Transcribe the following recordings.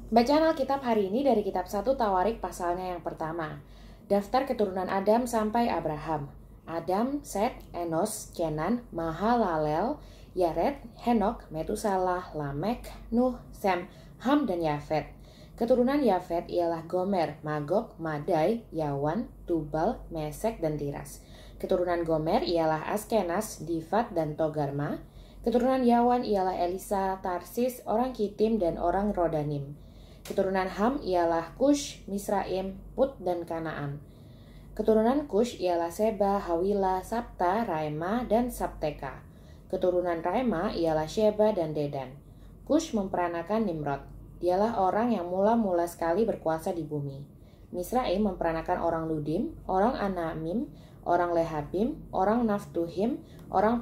Bacaan Alkitab hari ini dari kitab 1 Tawarik pasalnya yang pertama. Daftar keturunan Adam sampai Abraham. Adam, Set, Enos, Kenan, Mahalalel, Yared, Henok, Metusalah, Lamek, Nuh, Sem, Ham, dan Yafet. Keturunan Yafet ialah Gomer, Magog, Madai, Yawan, Tubal, Mesek, dan Tiras. Keturunan Gomer ialah Askenas, Difat, dan Togarma. Keturunan Yawan ialah Elisa, Tarsis, orang Kitim, dan orang Rodanim. Keturunan Ham ialah Kush, Misraim, Put, dan Kanaan. Keturunan Kush ialah Seba, Hawila, Sabta, Raima, dan Sabteka. Keturunan Raima ialah Sheba dan Dedan. Kush memperanakan Nimrod. Dialah orang yang mula-mula sekali berkuasa di bumi. Misraim memperanakan orang Ludim, orang Anamim, orang Lehabim, orang Naftuhim, orang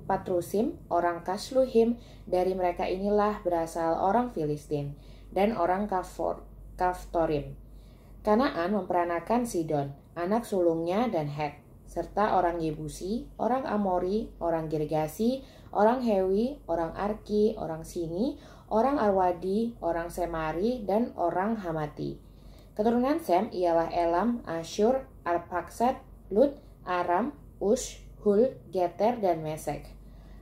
Patrusim, orang Kasluhim. Dari mereka inilah berasal orang Filistin dan orang Kaftorim. Kanaan memperanakan Sidon, anak sulungnya, dan Het, serta orang Yebusi, orang Amori, orang Girgasi, orang Hewi, orang Arki, orang Sini, orang Arwadi, orang Semari, dan orang Hamati. Keturunan Sem ialah Elam, Asyur, Arpaksad, Lut, Aram, Ush, Hul, Geter, dan Mesek.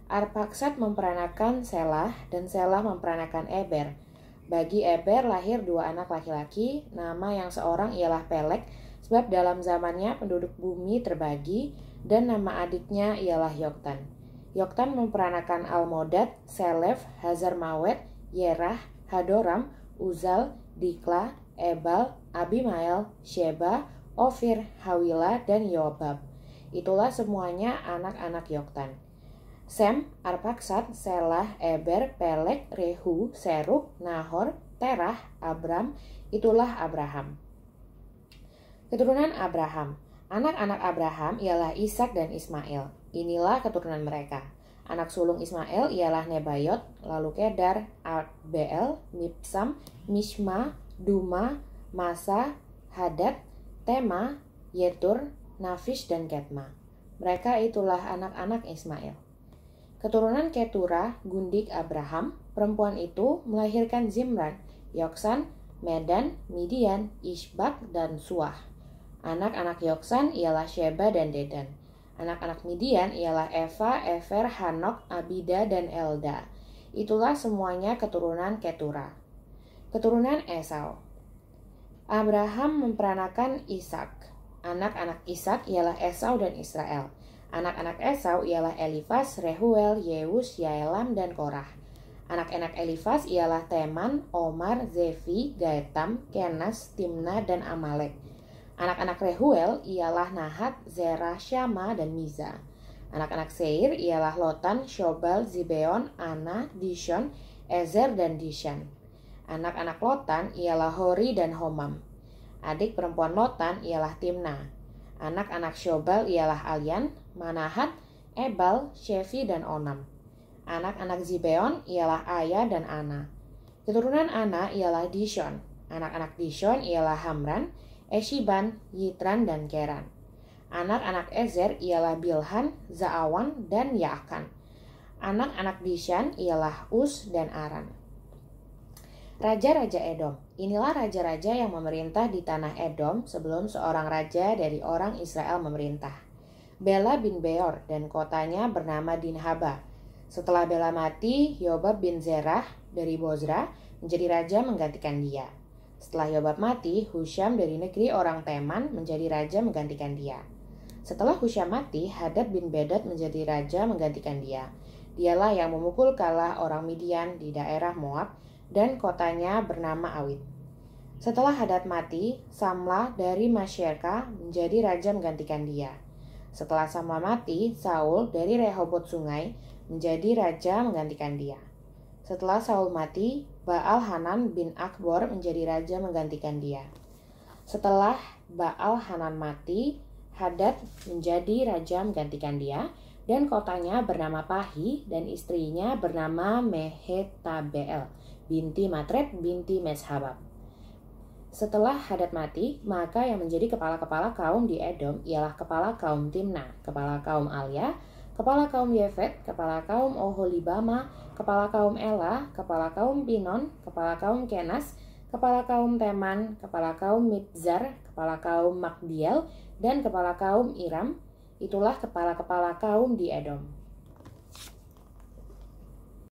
Arpaksad memperanakan Selah, dan Selah memperanakan Eber. Bagi Eber lahir dua anak laki-laki, nama yang seorang ialah Pelek, sebab dalam zamannya penduduk bumi terbagi, dan nama adiknya ialah Yoktan. Yoktan memperanakan Almodad, Selef, Hazarmawet, Yerah, Hadoram, Uzal, Dikla, Ebal, Abimael, Sheba, Ofir, Hawila, dan Yobab. Itulah semuanya anak-anak Yoktan. Sem, Arpaksad, Selah, Eber, Pelek, Rehu, Seruk, Nahor, Terah, Abram, itulah Abraham. Keturunan Abraham. Anak-anak Abraham ialah Ishak dan Ismail. Inilah keturunan mereka. Anak sulung Ismail ialah Nebayot, lalu Kedar, Arbeel, Mipsam, Mishma, Duma, Masa, Hadad, Tema, Yetur, Nafish, dan Ketma. Mereka itulah anak-anak Ismail. Keturunan Ketura, gundik Abraham. Perempuan itu melahirkan Zimran, Yoksan, Medan, Midian, Ishbak, dan Suah. Anak-anak Yoksan ialah Sheba dan Dedan. Anak-anak Midian ialah Eva, Efer, Hanok, Abida, dan Elda. Itulah semuanya keturunan Ketura. Keturunan Esau. Abraham memperanakan Ishak. Anak-anak Ishak ialah Esau dan Israel. Anak-anak Esau ialah Elifas, Rehuel, Yeus, Yaelam, dan Korah. Anak-anak Elifas ialah Teman, Omar, Zefi, Gaetam, Kenas, Timna, dan Amalek. Anak-anak Rehuel ialah Nahat, Zerah, Syama, dan Miza. Anak-anak Seir ialah Lotan, Shobal, Zibeon, Ana, Dishon, Ezer, dan Dishan. Anak-anak Lotan ialah Hori dan Homam. Adik perempuan Lotan ialah Timna. Anak-anak Shobal ialah Alyan, Manahat, Ebal, Shefi, dan Onam. Anak-anak Zibeon ialah Aya dan Ana. Keturunan Ana ialah Dishon. Anak-anak Dishon ialah Hamran, Eshiban, Yitran, dan Keran. Anak-anak Ezer ialah Bilhan, Zaawan, dan Yaakan. Anak-anak Dishan ialah Us dan Aran. Raja-raja Edom. Inilah raja-raja yang memerintah di tanah Edom sebelum seorang raja dari orang Israel memerintah. Bela bin Beor dan kotanya bernama Dinhaba. Setelah Bela mati, Yobab bin Zerah dari Bozra menjadi raja menggantikan dia. Setelah Yobab mati, Husham dari negeri orang Teman menjadi raja menggantikan dia. Setelah Husham mati, Hadad bin Bedad menjadi raja menggantikan dia. Dialah yang memukul kalah orang Midian di daerah Moab, dan kotanya bernama Awit. Setelah Hadad mati, Samla dari Masyerka menjadi raja menggantikan dia. Setelah Samla mati, Saul dari Rehobot Sungai menjadi raja menggantikan dia. Setelah Saul mati, Baal Hanan bin Akbor menjadi raja menggantikan dia. Setelah Baal Hanan mati, Hadad menjadi raja menggantikan dia, dan kotanya bernama Pahi, dan istrinya bernama Mehetabel binti Matred binti Meshabab. Setelah Hadad mati, maka yang menjadi kepala-kepala kaum di Edom ialah kepala kaum Timna, kepala kaum Alia, kepala kaum Yefet, kepala kaum Oholibama, kepala kaum Ela, kepala kaum Pinon, kepala kaum Kenas, kepala kaum Teman, kepala kaum Mibzar, kepala kaum Magdiel, dan kepala kaum Iram. Itulah kepala-kepala kaum di Edom.